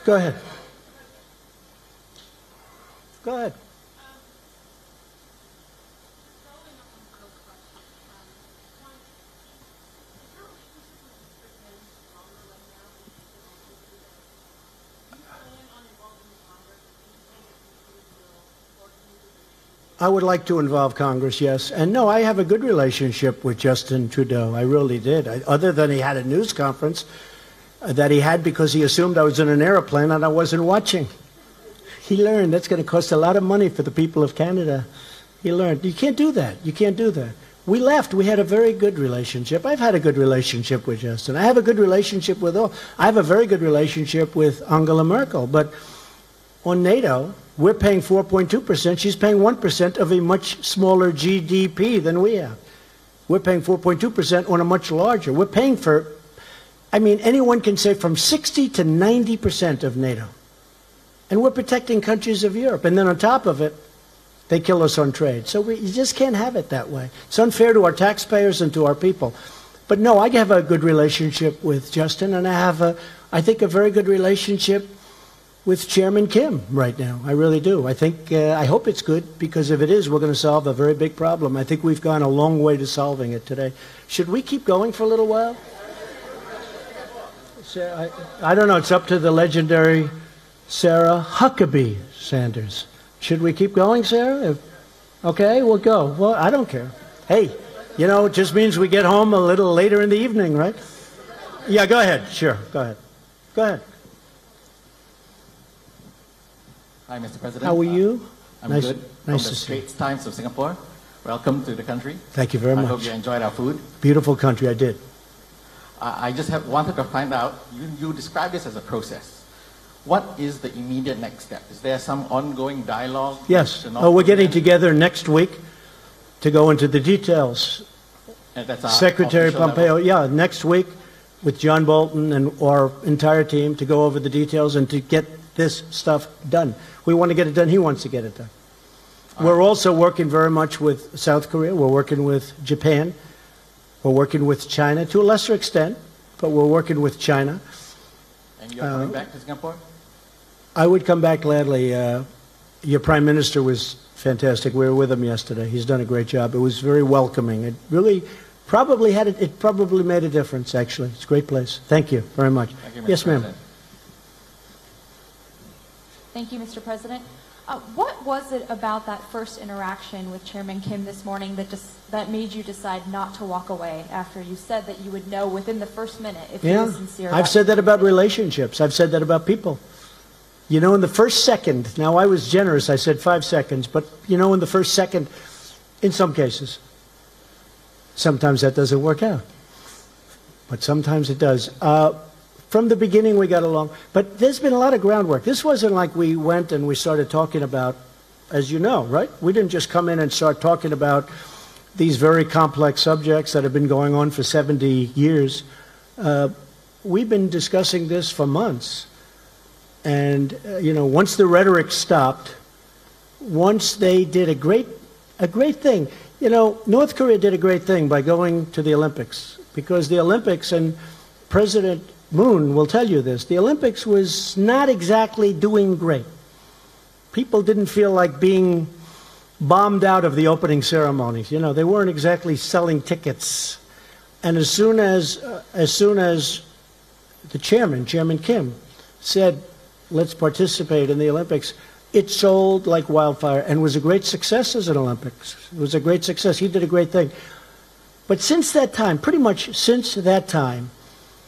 Go ahead. Go ahead. I would like to involve Congress, yes. And no, I have a good relationship with Justin Trudeau. I really did. Other than he had a news conference that he had because he assumed I was in an airplane and I wasn't watching. He learned that's going to cost a lot of money for the people of Canada. He learned. You can't do that. You can't do that. We left. We had a very good relationship. I've had a good relationship with Justin. I have a good relationship with all. I have a very good relationship with Angela Merkel. But on NATO, we're paying 4.2%. She's paying 1% of a much smaller GDP than we have. We're paying 4.2% on a much larger. We're paying for, I mean, anyone can say from 60 to 90% of NATO. And we're protecting countries of Europe. And then on top of it, they kill us on trade. So you just can't have it that way. It's unfair to our taxpayers and to our people. But no, I have a good relationship with Justin, and I have, I think, a very good relationship with Chairman Kim right now. I really do. I think, I hope it's good, because if it is, we're going to solve a very big problem. I think we've gone a long way to solving it today. Should we keep going for a little while? I don't know. It's up to the legendary Sarah Huckabee Sanders. Should we keep going, Sarah? Okay, we'll go. Well, I don't care. Hey, you know, it just means we get home a little later in the evening, right? Yeah, go ahead. Sure, go ahead. Go ahead. Hi, Mr. President. How are you? I'm nice, good. Nice From the Straits Times of Singapore. Welcome to the country. Thank you very much. I hope you enjoyed our food. Beautiful country, I did. I just wanted to find out, you describe this as a process. What is the immediate next step? Is there some ongoing dialogue? Yes. Oh, we're getting together next week to go into the details. And that's Secretary Pompeo, level? yeah, next week with John Bolton and our entire team to go over the details and to get this stuff done. We want to get it done. He wants to get it done. We're also working very much with South Korea. We're working with Japan. We're working with China to a lesser extent, but we're working with China. And you're coming back to Singapore? I would come back gladly. Your Prime Minister was fantastic. We were with him yesterday. He's done a great job. It was very welcoming. It really probably it probably made a difference, actually. It's a great place. Thank you very much. Thank you, Mr. Yes, ma'am. Thank you, Mr. President. What was it about that first interaction with Chairman Kim this morning that made you decide not to walk away after you said that you would know within the first minute if he was sincere? I've said that about relationships. I've said that about people. You know, in the first second, now I was generous, I said 5 seconds, but you know, in the first second, in some cases, sometimes that doesn't work out. But sometimes it does. From the beginning, we got along. But there's been a lot of groundwork. This wasn't like we went and we started talking about, as you know, right? We didn't just come in and start talking about these very complex subjects that have been going on for 70 years. We've been discussing this for months. And, you know, once the rhetoric stopped, once they did a great thing. You know, North Korea did a great thing by going to the Olympics. Because the Olympics, and President Moon will tell you this, the Olympics was not exactly doing great. People didn't feel like being bombed out of the opening ceremonies. You know, they weren't exactly selling tickets. And as soon as the chairman, Chairman Kim, said, let's participate in the Olympics, it sold like wildfire and was a great success as an Olympics. It was a great success. He did a great thing. But since that time, pretty much since that time,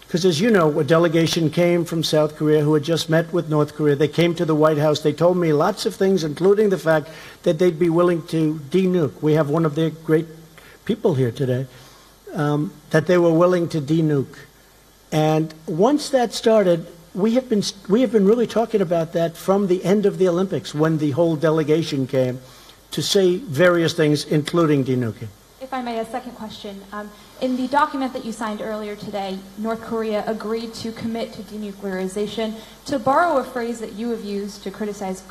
because as you know, a delegation came from South Korea who had just met with North Korea. They came to the White House. They told me lots of things, including the fact that they'd be willing to denuke. We have one of their great people here today, that they were willing to denuke. And once that started, we have been really talking about that from the end of the Olympics, when the whole delegation came to say various things, including denuking. If I may, a second question. In the document that you signed earlier today, North Korea agreed to commit to denuclearization. To borrow a phrase that you have used to criticize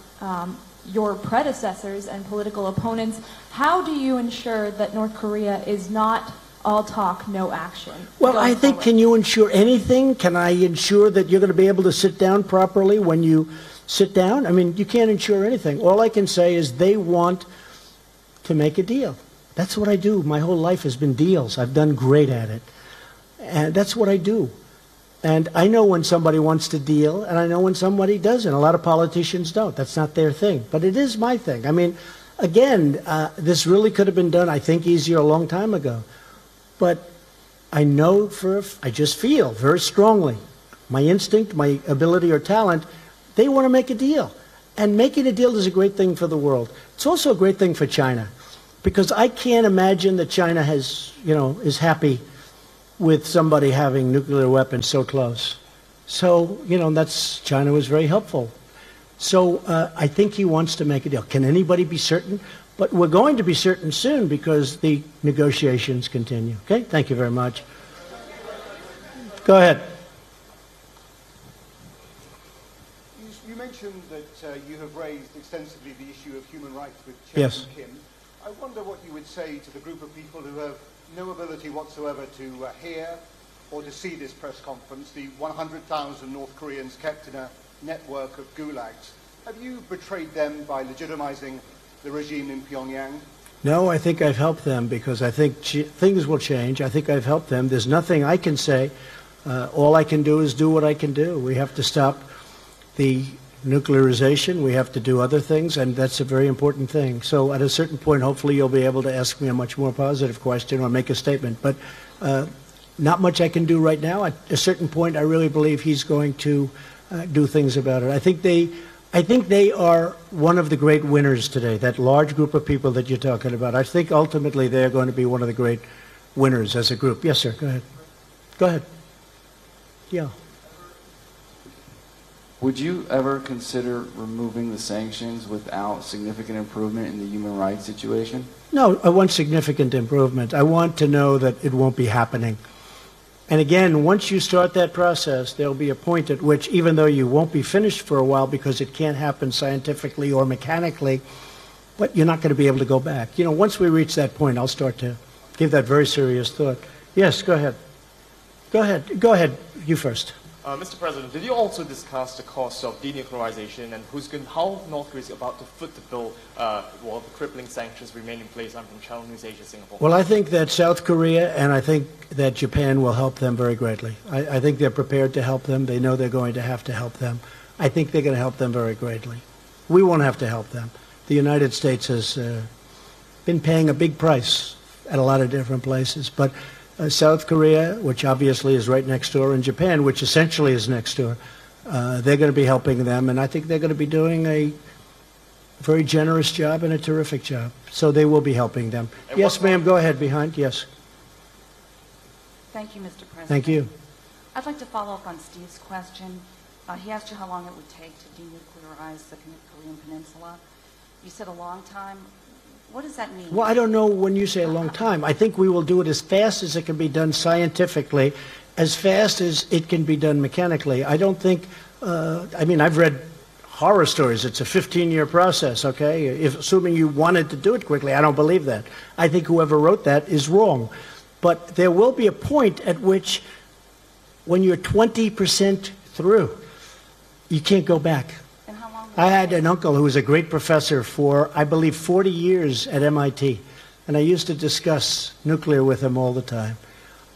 your predecessors and political opponents, how do you ensure that North Korea is not all talk, no action? Well, I think, can you ensure anything? Can I ensure that you're going to be able to sit down properly when you sit down? I mean, you can't ensure anything. All I can say is they want to make a deal. That's what I do. My whole life has been deals. I've done great at it. And that's what I do. And I know when somebody wants to deal, and I know when somebody doesn't. A lot of politicians don't. That's not their thing. But it is my thing. I mean, again, this really could have been done, I think, easier a long time ago. But I know I just feel very strongly, my instinct, my ability or talent, they want to make a deal. And making a deal is a great thing for the world. It's also a great thing for China. Because I can't imagine that China is happy with somebody having nuclear weapons so close. So, China was very helpful. So I think he wants to make a deal. Can anybody be certain? But we're going to be certain soon because the negotiations continue. Okay? Thank you very much. Go ahead. You mentioned that you have raised extensively the issue of human rights with Chairman Kim. I wonder what you would say to the group of people who have no ability whatsoever to hear or to see this press conference, the 100,000 North Koreans kept in a network of gulags. Have you betrayed them by legitimizing the regime in Pyongyang? No, I think I've helped them because I think things will change. I think I've helped them. There's nothing I can say. All I can do is do what I can do. We have to stop the nuclearization. We have to do other things, and that's a very important thing. So at a certain point, hopefully you'll be able to ask me a much more positive question or make a statement. But not much I can do right now. At a certain point, I really believe he's going to do things about it. I think they are one of the great winners today, that large group of people that you're talking about. I think ultimately they're going to be one of the great winners as a group. Yes, sir. Go ahead. Go ahead. Yeah. Would you ever consider removing the sanctions without significant improvement in the human rights situation? No, I want significant improvement. I want to know that it won't be happening. And again, once you start that process, there'll be a point at which, even though you won't be finished for a while because it can't happen scientifically or mechanically, but you're not going to be able to go back. Once we reach that point, I'll start to give that very serious thought. Yes, go ahead. Go ahead. Go ahead. You first. Mr. President, did you also discuss the cost of denuclearization and how North Korea is about to foot the bill while the crippling sanctions remain in place? I'm from Challenge Asia, Singapore. Well, I think that South Korea and I think that Japan will help them very greatly. I think they're prepared to help them. They know they're going to have to help them. I think they're going to help them very greatly. We won't have to help them. The United States has been paying a big price at a lot of different places, but South Korea, which obviously is right next door, and Japan, which essentially is next door, they're going to be helping them, and I think they're going to be doing a very generous job and a terrific job. So they will be helping them. And yes, ma'am, go ahead, behind. Yes. Thank you, Mr. President. Thank you. I'd like to follow up on Steve's question. He asked you how long it would take to denuclearize the Korean Peninsula. You said a long time. What does that mean? Well, I don't know when you say a long time. I think we will do it as fast as it can be done scientifically, as fast as it can be done mechanically. I don't think, I've read horror stories. It's a 15-year process, okay? Assuming you wanted to do it quickly, I don't believe that. I think whoever wrote that is wrong. But there will be a point at which, when you're 20% through, you can't go back. I had an uncle who was a great professor for, I believe, 40 years at MIT, and I used to discuss nuclear with him all the time.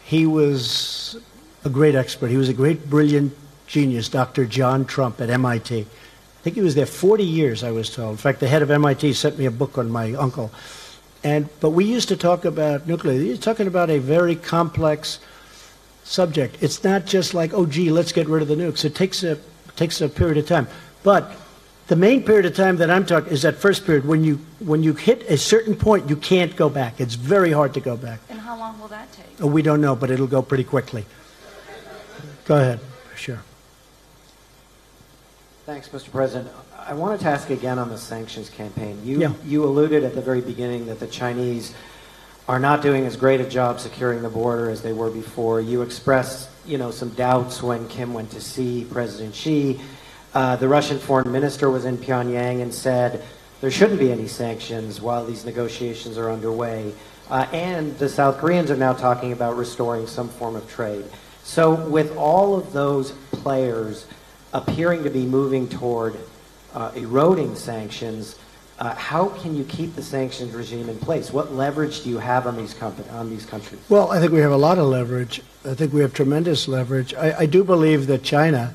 He was a great expert. He was a great, brilliant genius, Dr. John Trump at MIT. I think he was there 40 years, I was told. In fact, the head of MIT sent me a book on my uncle. But we used to talk about nuclear. He was talking about a very complex subject. It's not just like, oh, gee, let's get rid of the nukes. It takes a period of time. But the main period of time that I'm talking is that first period. When you hit a certain point, you can't go back. It's very hard to go back. And how long will that take? Oh, we don't know, but it'll go pretty quickly. Go ahead. Sure. Thanks, Mr. President. I wanted to ask again on the sanctions campaign. You alluded at the very beginning that the Chinese are not doing as great a job securing the border as they were before. You expressed, some doubts when Kim went to see President Xi. The Russian foreign minister was in Pyongyang and said there shouldn't be any sanctions while these negotiations are underway. And the South Koreans are now talking about restoring some form of trade. So with all of those players appearing to be moving toward eroding sanctions, how can you keep the sanctions regime in place? What leverage do you have on these countries? Well, I think we have a lot of leverage. I think we have tremendous leverage. I do believe that China,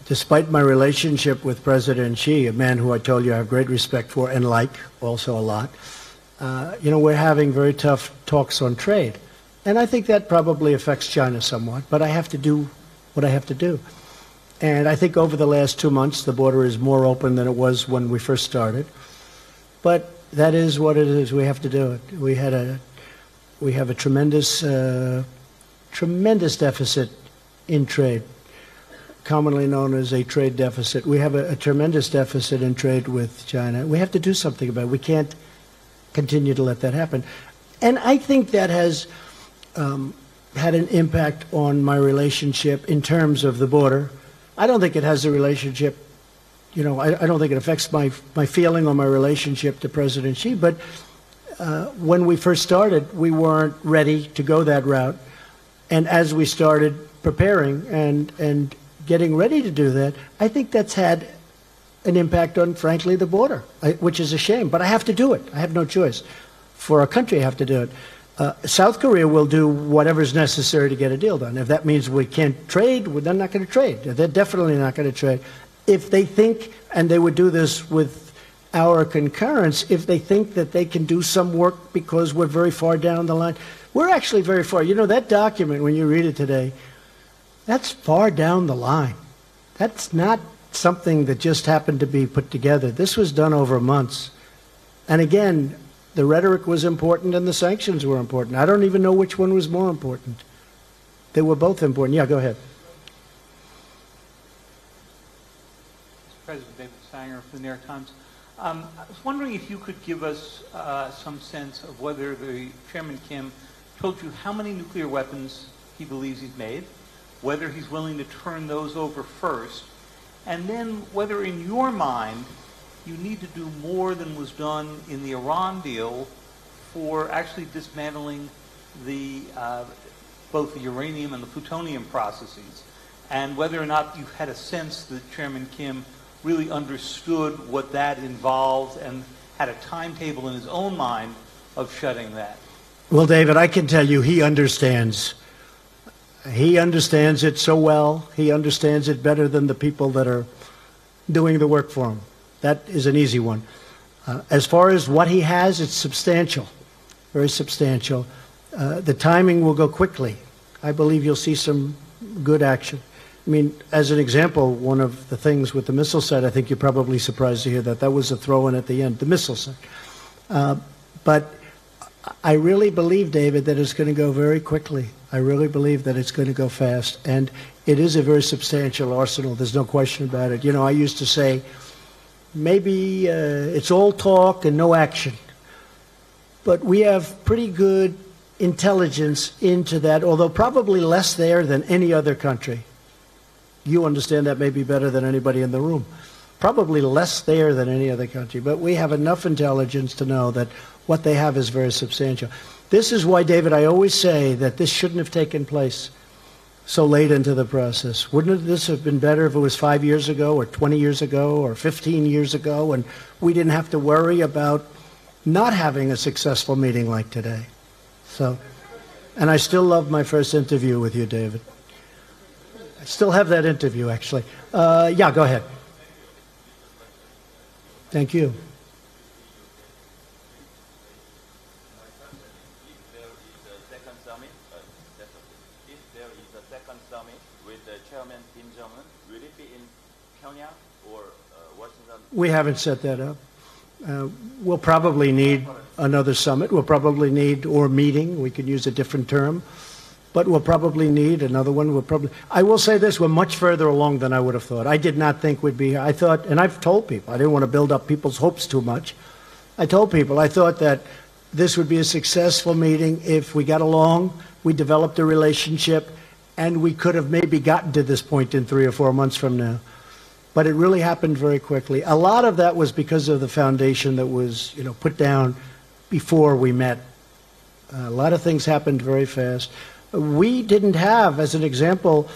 despite my relationship with President Xi, a man who I told you I have great respect for and like also a lot, we're having very tough talks on trade. And I think that probably affects China somewhat, but I have to do what I have to do. And I think over the last 2 months, the border is more open than it was when we first started. But that is what it is. We have to do it. We have a tremendous deficit in trade, commonly known as a trade deficit. We have a tremendous deficit in trade with China. We have to do something about it. We can't continue to let that happen. And I think that has had an impact on my relationship in terms of the border. I don't think it has a relationship, I don't think it affects my feeling or my relationship to President Xi, but when we first started, we weren't ready to go that route. And as we started preparing and getting ready to do that, I think that's had an impact on, frankly, the border, which is a shame. But I have to do it. I have no choice. For our country, I have to do it. South Korea will do whatever's necessary to get a deal done. If that means we can't trade, well, they're not going to trade. They're definitely not going to trade. If they think, and they would do this with our concurrence, if they think that they can do some work because we're very far down the line, we're actually very far. That document, when you read it today, that's far down the line. That's not something that just happened to be put together. This was done over months. And again, the rhetoric was important and the sanctions were important. I don't even know which one was more important. They were both important. Yeah, go ahead. Mr. President, David Sanger from the New York Times. I was wondering if you could give us some sense of whether the Chairman Kim told you how many nuclear weapons he believes he's made, whether he's willing to turn those over first, and then whether in your mind you need to do more than was done in the Iran deal for actually dismantling both the uranium and the plutonium processes, and whether or not you had a sense that Chairman Kim really understood what that involved and had a timetable in his own mind of shutting that. Well, David, I can tell you he understands. He understands it so well. He understands it better than the people that are doing the work for him. That is an easy one. As far as what he has, it's substantial, very substantial. The timing will go quickly. I believe you'll see some good action. I mean, as an example, one of the things with the missile set, I think you're probably surprised to hear that was a throw-in at the end, the missile set. But I really believe, David, that it's going to go very quickly. I really believe that it's going to go fast. And it is a very substantial arsenal. There's no question about it. I used to say, maybe it's all talk and no action. But we have pretty good intelligence into that, although probably less there than any other country. You understand that maybe better than anybody in the room. Probably less there than any other country. But we have enough intelligence to know that what they have is very substantial. This is why, David, I always say that this shouldn't have taken place so late into the process. Wouldn't this have been better if it was 5 years ago or 20 years ago or 15 years ago and we didn't have to worry about not having a successful meeting like today? So, and I still love my first interview with you, David. I still have that interview, actually. Yeah, go ahead. Thank you. If there is a second summit with Chairman Kim Jong-un, will it be in Pyongyang or Washington? We haven't set that up. We'll probably need another summit. We'll probably need, or meeting, we could use a different term, but we'll probably need another one. I will say this, we're much further along than I would have thought. I did not think we'd be here. I thought, and I've told people, I didn't want to build up people's hopes too much. I told people, I thought that this would be a successful meeting if we got along, we developed a relationship, and we could have maybe gotten to this point in 3 or 4 months from now. But it really happened very quickly. A lot of that was because of the foundation that was, put down before we met A lot of things happened very fast. We didn't have, as an example,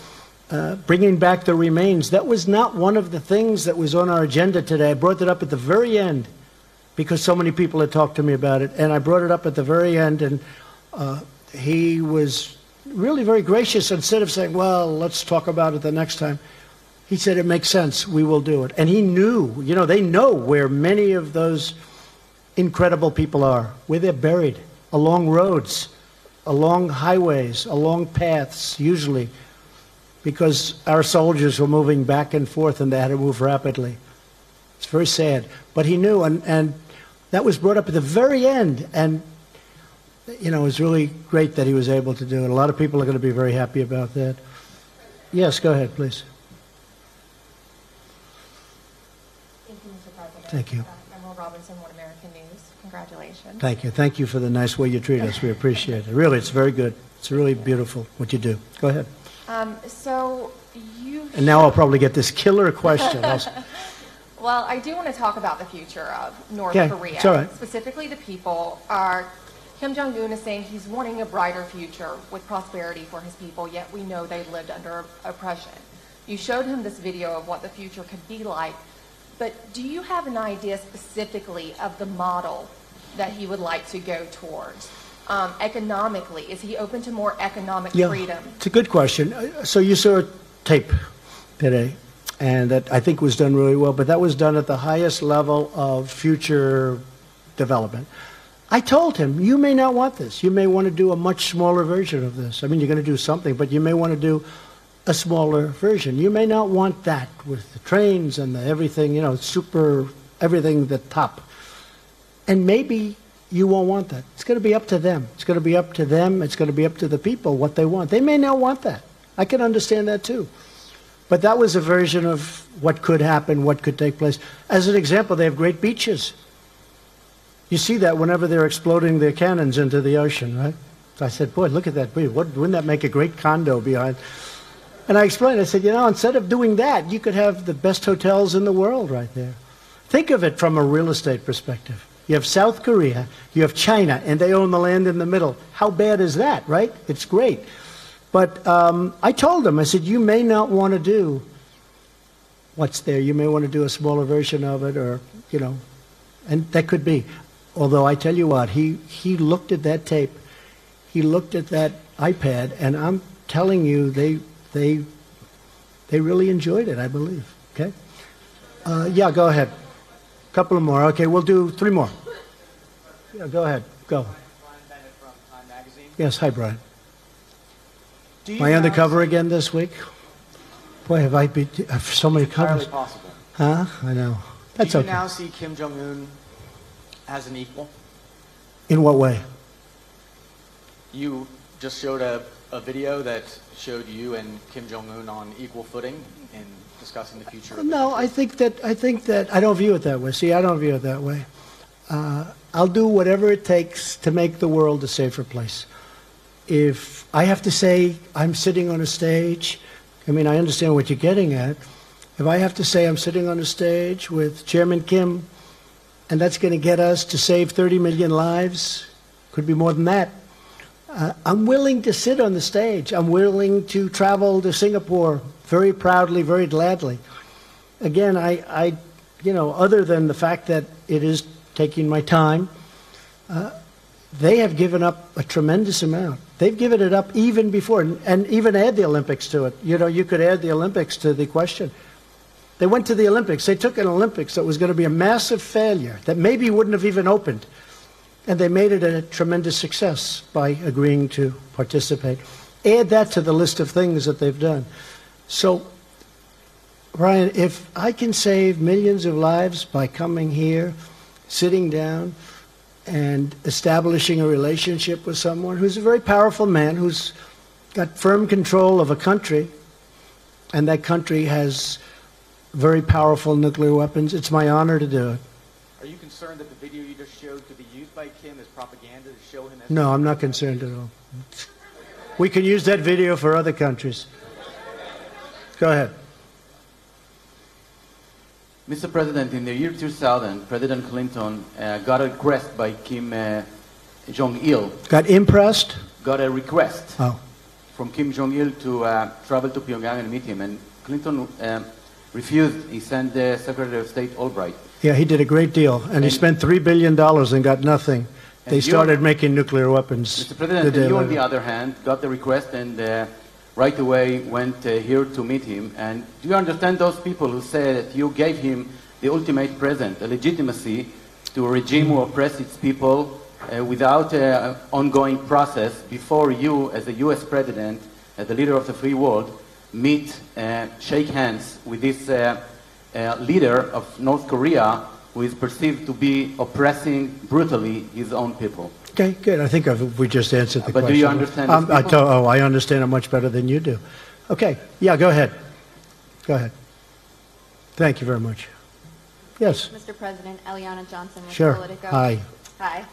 bringing back the remains. That was not one of the things that was on our agenda today. I brought it up at the very end because so many people had talked to me about it, and I brought it up at the very end, and he was really very gracious. Instead of saying, well, let's talk about it the next time, he said, it makes sense, we will do it. And he knew, you know, they know where many of those incredible people are, where they're buried, along roads, along highways, along paths, usually, because our soldiers were moving back and forth and they had to move rapidly. It's very sad. But he knew, and that was brought up at the very end, and you know, it was really great that he was able to do it. A lot of people are going to be very happy about that. Yes, go ahead, please. Thank you, Mr. President. Thank you. Emerald Robinson, One American News. Congratulations. Thank you. Thank you for the nice way you treat us. We appreciate it. Really, it's very good. It's really beautiful what you do. Go ahead. So you... And now I'll probably get this killer question. Well, I do want to talk about the future of North Okay, Korea. it's all right. Specifically, the people are... Kim Jong-un is saying he's wanting a brighter future with prosperity for his people, yet we know they lived under oppression. You showed him this video of what the future could be like, but do you have an idea specifically of the model that he would like to go towards? Economically, is he open to more economic freedom? It's a good question. So you saw a tape today, and that I think was done really well, but that was done at the highest level of future development. I told him, you may not want this. You may want to do a much smaller version of this. I mean, you're going to do something, but you may want to do a smaller version. You may not want that with the trains and the everything, you know, super, everything the top. And maybe you won't want that. It's going to be up to them. It's going to be up to them. It's going to be up to the people what they want. They may not want that. I can understand that too. But that was a version of what could happen, what could take place. As an example, they have great beaches. You see that whenever they're exploding their cannons into the ocean, right? So I said, boy, look at that beach. Wouldn't that make a great condo behind? And I explained, I said, you know, instead of doing that, you could have the best hotels in the world right there. Think of it from a real estate perspective. You have South Korea, you have China, and they own the land in the middle. How bad is that, right? It's great. But I told them, I said, you may not want to do what's there. You may want to do a smaller version of it, or, you know, and that could be. Although I tell you what, he looked at that tape, he looked at that iPad, and I'm telling you, they really enjoyed it, I believe. Okay? Yeah, go ahead. A couple of more. Okay, we'll do 3 more. Yeah, go ahead. Go. Brian Bennett from Time Magazine. Yes, hi, Brian. Am I on the cover again this week? Boy, have I been so many covers. Entirely possible. Huh? I know. That's Do you okay. now see Kim Jong-un as an equal? In what way? You just showed a video that showed you and Kim Jong-un on equal footing in discussing the future of the No, country. I think that I don't view it that way. See, I don't view it that way. I'll do whatever it takes to make the world a safer place. If I have to say I'm sitting on a stage, I mean, I understand what you're getting at. If I have to say I'm sitting on a stage with Chairman Kim, and that's going to get us to save 30 million lives, could be more than that, I'm willing to sit on the stage. I'm willing to travel to Singapore very proudly, very gladly. Again, I you know, other than the fact that it is taking my time, they have given up a tremendous amount. They've given it up even before, and even add the Olympics to it. You know, you could add the Olympics to the question. They went to the Olympics. They took an Olympics that was going to be a massive failure, that maybe wouldn't have even opened. And they made it a tremendous success by agreeing to participate. Add that to the list of things that they've done. So, Brian, if I can save millions of lives by coming here, sitting down, and establishing a relationship with someone who's a very powerful man, who's got firm control of a country, and that country has very powerful nuclear weapons, it's my honor to do it. Are you concerned that the video you just showed could be used by Kim as propaganda to show him as... No, I'm not concerned at all. We can use that video for other countries. Go ahead. Mr. President, in the year 2000, President Clinton got a request by Kim Jong-il Got impressed? got a request Oh. from Kim Jong-il to travel to Pyongyang and meet him, and Clinton refused. He sent the Secretary of State Albright. Yeah, he did a great deal, and he spent $3 billion and got nothing. They started making nuclear weapons. Mr. President, and you, on the other hand, got the request and right away went here to meet him. And do you understand those people who say that you gave him the ultimate present, a legitimacy to a regime who oppress its people without an ongoing process before you, as the U.S. President, as the leader of the free world, meet, shake hands with this leader of North Korea who is perceived to be oppressing brutally his own people? Okay, good. I think we just answered the question. But do you understand these people? I understand it much better than you do. Okay, yeah, go ahead. Go ahead. Thank you very much. Yes. Mr. President, Eliana Johnson with Sure. Politico. Hi. Hi.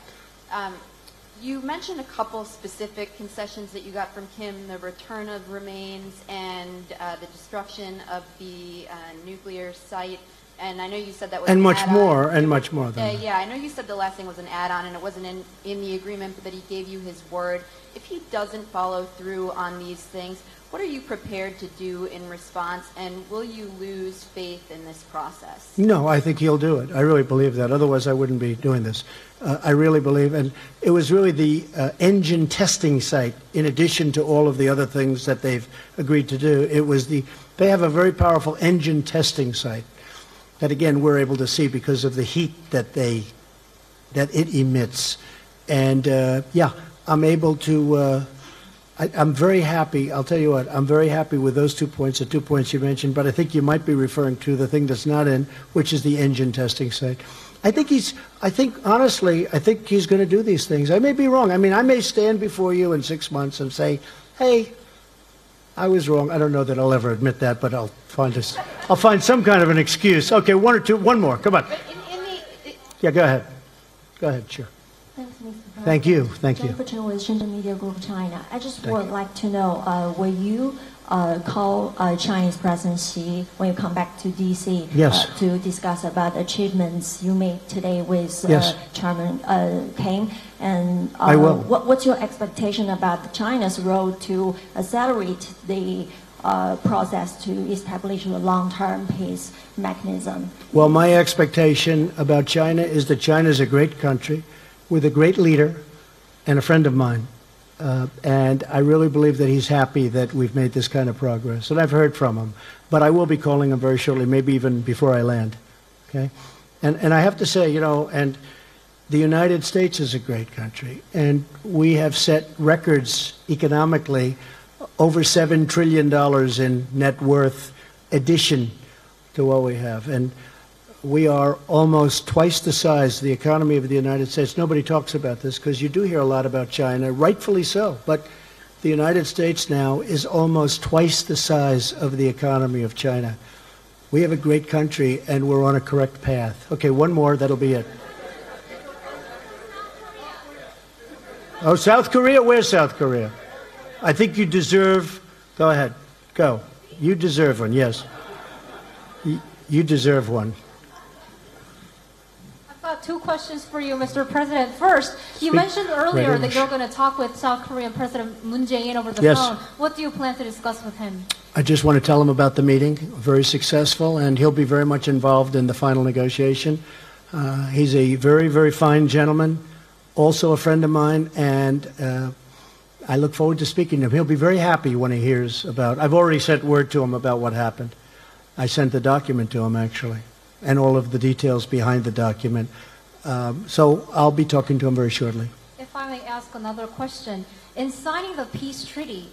You mentioned a couple specific concessions that you got from Kim, the return of remains and the destruction of the nuclear site. And I know you said that was And an much add-on. more, and much more than that. Yeah, I know you said the last thing was an add-on and it wasn't in the agreement, but that he gave you his word. If he doesn't follow through on these things, what are you prepared to do in response, and will you lose faith in this process? No, I think he'll do it. I really believe that. Otherwise, I wouldn't be doing this. I really believe, and it was really the engine testing site, in addition to all of the other things that they've agreed to do. It was they have a very powerful engine testing site that, again, we're able to see because of the heat that it emits. And yeah, I'm able to. I'm very happy. I'll tell you what. I'm very happy with those 2 points, the 2 points you mentioned. But I think you might be referring to the thing that's not in, which is the engine testing site. Honestly, I think he's going to do these things. I may be wrong. I mean, I may stand before you in 6 months and say, hey, I was wrong. I don't know that I'll ever admit that, but I'll find some kind of an excuse. Okay, one more. Come on. Yeah, go ahead. Go ahead, sure. Thanks, Mr. President. Thank you. Thank you. Jennifer Chen with Shenzhen Media Group China. I just would like to know, will you call Chinese President Xi when you come back to D.C. Yes. To discuss about achievements you made today with Yes. Chairman Kim? And I will. What's your expectation about China's role to accelerate the process to establish a long-term peace mechanism? Well, my expectation about China is that China is a great country with a great leader and a friend of mine. And I really believe that he's happy that we've made this kind of progress. And I've heard from him. But I will be calling him very shortly, maybe even before I land. Okay? And I have to say, and the United States is a great country. And we have set records economically, over $7 trillion in net worth addition to what we have. And we are almost twice the size of the economy of the United States. Nobody talks about this because you do hear a lot about China, rightfully so. But the United States now is almost twice the size of the economy of China. We have a great country, and we're on a correct path. Okay, one more, that'll be it. Oh, South Korea? Where's South Korea? I think you deserve, go ahead, go. You deserve one, yes. You deserve one. I've got two questions for you, Mr. President. First, you mentioned earlier that you're going to talk with South Korean President Moon Jae-in over the phone. What do you plan to discuss with him? I just want to tell him about the meeting, very successful, and he'll be very much involved in the final negotiation. He's a very, very fine gentleman, also a friend of mine, and I look forward to speaking to him. He'll be very happy when he hears about, I've already sent word to him about what happened. I sent the document to him, actually, and all of the details behind the document. So I'll be talking to him very shortly. If I may ask another question, in signing the peace treaty,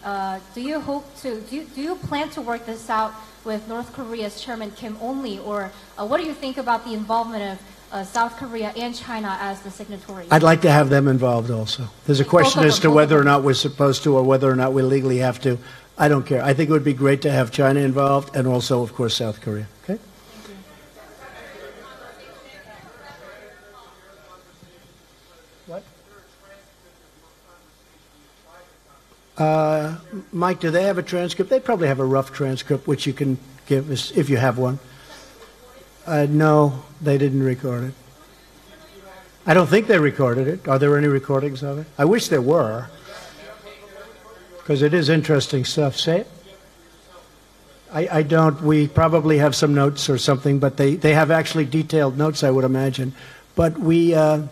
do you plan to work this out with North Korea's Chairman Kim only, or what do you think about the involvement of South Korea and China as the signatories? I'd like to have them involved also. There's a question as to whether or not we're supposed to or whether or not we legally have to. I don't care. I think it would be great to have China involved and also, of course, South Korea. Okay? What? Mike, do they have a transcript? They probably have a rough transcript, which you can give us if you have one. No, they didn't record it. I don't think they recorded it. Are there any recordings of it? I wish there were, because it is interesting stuff. Say it. I don't. We probably have some notes or something, but they have actually detailed notes, I would imagine. But we had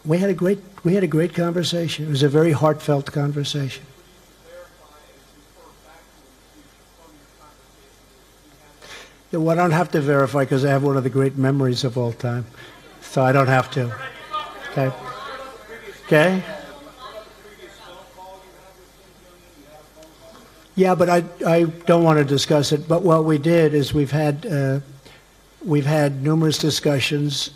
a great conversation. It was a very heartfelt conversation. Yeah, well, I don't have to verify because I have one of the great memories of all time, so I don't have to. Okay. Okay. Yeah, but I don't want to discuss it. But what we did is we've had numerous discussions.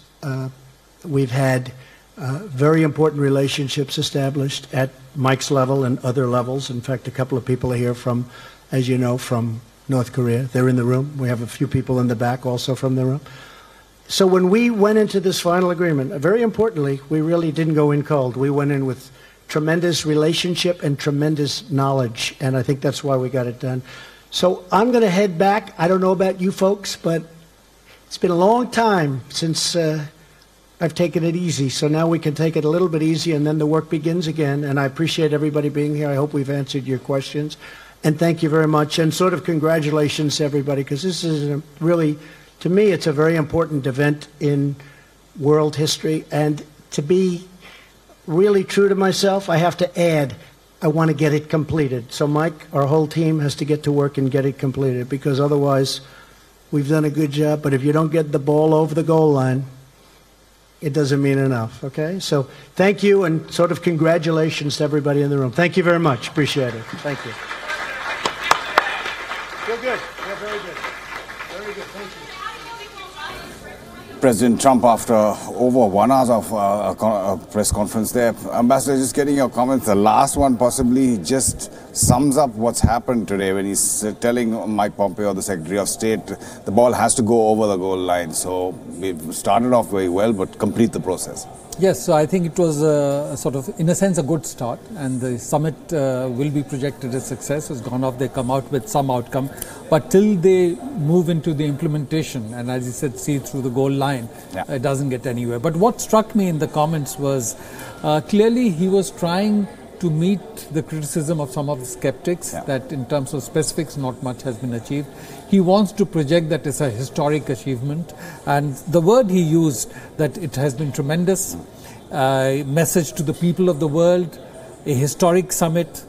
We've had very important relationships established at Mike's level and other levels. In fact, a couple of people are here from, as you know, from North Korea. They're in the room. We have a few people in the back also from the room. So when we went into this final agreement, very importantly, we really didn't go in cold. We went in with tremendous relationship and tremendous knowledge, and I think that's why we got it done. So I'm going to head back. I don't know about you folks, but it's been a long time since I've taken it easy. So now we can take it a little bit easy, and then the work begins again. And I appreciate everybody being here. I hope we've answered your questions. And thank you very much. And sort of congratulations to everybody, because this is really, to me, it's a very important event in world history. And to be really true to myself, I have to add, I want to get it completed. So Mike, our whole team has to get to work and get it completed, because otherwise we've done a good job. But if you don't get the ball over the goal line, it doesn't mean enough, okay? So thank you, and sort of congratulations to everybody in the room. Thank you very much. Appreciate it. Thank you. Feel good. Yeah, very good. Very good. Thank you. President Trump, after over 1 hour of a press conference there, Ambassador, just getting your comments. The last one possibly just sums up what's happened today when he's telling Mike Pompeo, the Secretary of State, the ball has to go over the goal line. So we've started off very well, but complete the process. Yes, so I think it was sort of, in a sense, a good start, and the summit will be projected as success. It's gone off, they come out with some outcome, but till they move into the implementation, and as you said, see through the goal line, it doesn't get anywhere. But what struck me in the comments was clearly he was trying to meet the criticism of some of the skeptics that in terms of specifics, not much has been achieved. He wants to project that it's a historic achievement, and the word he used, that it has been tremendous, message to the people of the world, a historic summit.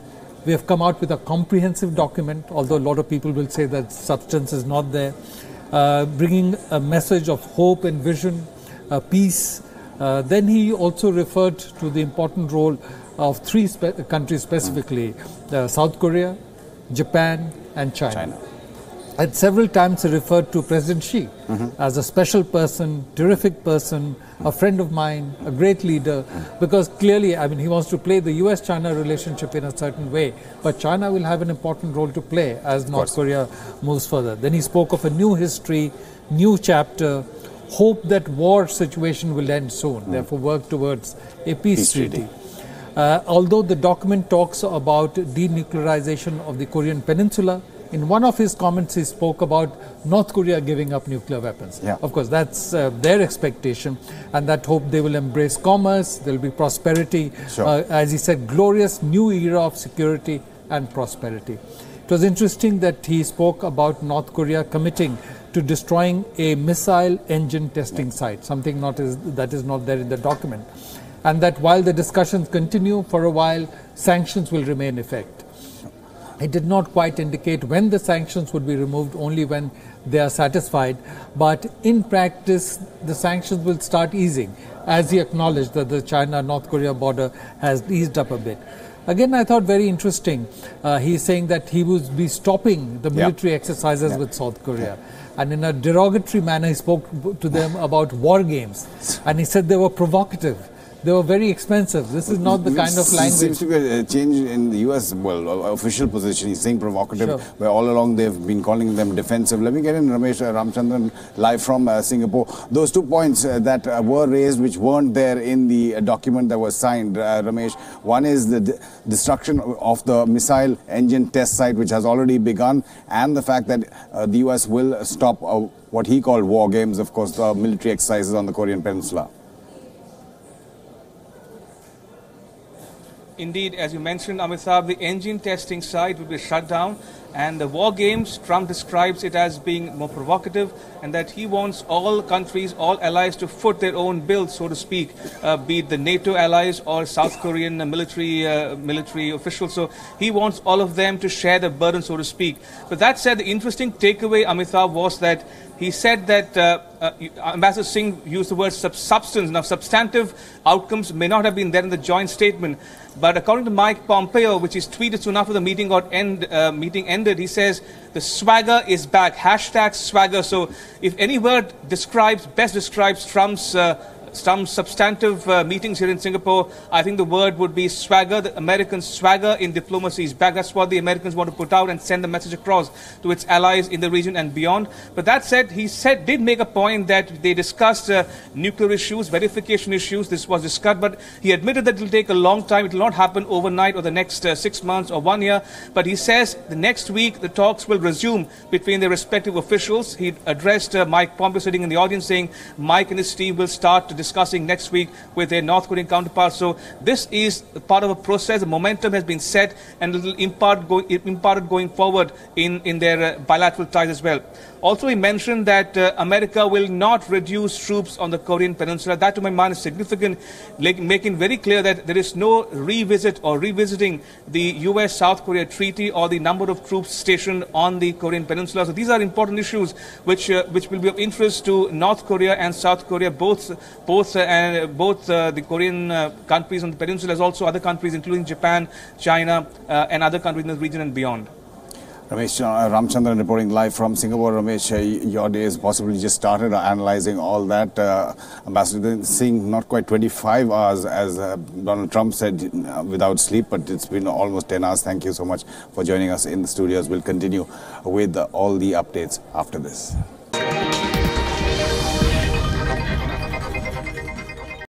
We have come out with a comprehensive document, although a lot of people will say that substance is not there, bringing a message of hope and vision, peace. Then he also referred to the important role of three countries specifically, South Korea, Japan and China. And several times he referred to President Xi as a special person, terrific person, a friend of mine, a great leader, because clearly, I mean, he wants to play the US-China relationship in a certain way, but China will have an important role to play as North Korea moves further. Then he spoke of a new history, new chapter, hope that war situation will end soon, therefore work towards a peace treaty. Although the document talks about denuclearization of the Korean Peninsula, in one of his comments he spoke about North Korea giving up nuclear weapons. Of course, that's their expectation, and that hope they will embrace commerce, there will be prosperity, as he said, glorious new era of security and prosperity. It was interesting that he spoke about North Korea committing to destroying a missile engine testing site, something that is not there in the document. And that while the discussions continue for a while, sanctions will remain in effect. It did not quite indicate when the sanctions would be removed, only when they are satisfied. But in practice, the sanctions will start easing, as he acknowledged that the China-North Korea border has eased up a bit. Again, I thought very interesting. He's saying that he would be stopping the military exercises with South Korea. And in a derogatory manner, he spoke to them about war games. And he said they were provocative. They were very expensive. This is not the kind of language. Seems to be a change in the US, official position. He's saying provocative, where all along they've been calling them defensive. Let me get in Ramesh Ramchandran live from Singapore. Those 2 points that were raised, which weren't there in the document that was signed, Ramesh. One is the destruction of the missile engine test site, which has already begun, and the fact that the US will stop what he called war games, of course, the military exercises on the Korean Peninsula. indeed, as you mentioned, Amitabh, the engine testing site will be shut down. And the war games, Trump describes it as being more provocative, and that he wants all countries, all allies to foot their own bill, so to speak, be it the NATO allies or South Korean military officials. So he wants all of them to share the burden, so to speak. But that said, the interesting takeaway, Amitabh, was that he said that Ambassador Singh used the word substance. Now, substantive outcomes may not have been there in the joint statement, but according to Mike Pompeo, which is tweeted soon after the meeting ended, he says the swagger is back. Hashtag swagger. So if any word best describes Trump's some substantive meetings here in Singapore, I think the word would be swagger. The American swagger in diplomacy is back. That's what the Americans want to put out and send the message across to its allies in the region and beyond. But that said, he did make a point that they discussed nuclear issues, verification issues. This was discussed, but he admitted that it will take a long time. It will not happen overnight or the next 6 months or 1 year. But he says the next week the talks will resume between their respective officials. He addressed Mike Pompeo sitting in the audience, saying Mike and his team will start to discussing next week with their North Korean counterparts. So this is part of a process. The momentum has been set and it will imparted going forward in their bilateral ties as well. Also, he mentioned that America will not reduce troops on the Korean Peninsula. That, to my mind, is significant, making very clear that there is no revisit or revisiting the U.S.-South Korea treaty or the number of troops stationed on the Korean Peninsula. So these are important issues which will be of interest to North Korea and South Korea, both the Korean countries on the peninsula, as also other countries, including Japan, China, and other countries in the region and beyond. Ramesh Ramchandran reporting live from Singapore. Ramesh, your day has possibly just started analyzing all that. Ambassador Singh, not quite 25 hours, as Donald Trump said, without sleep, but it's been almost 10 hours. Thank you so much for joining us in the studios. We'll continue with all the updates after this.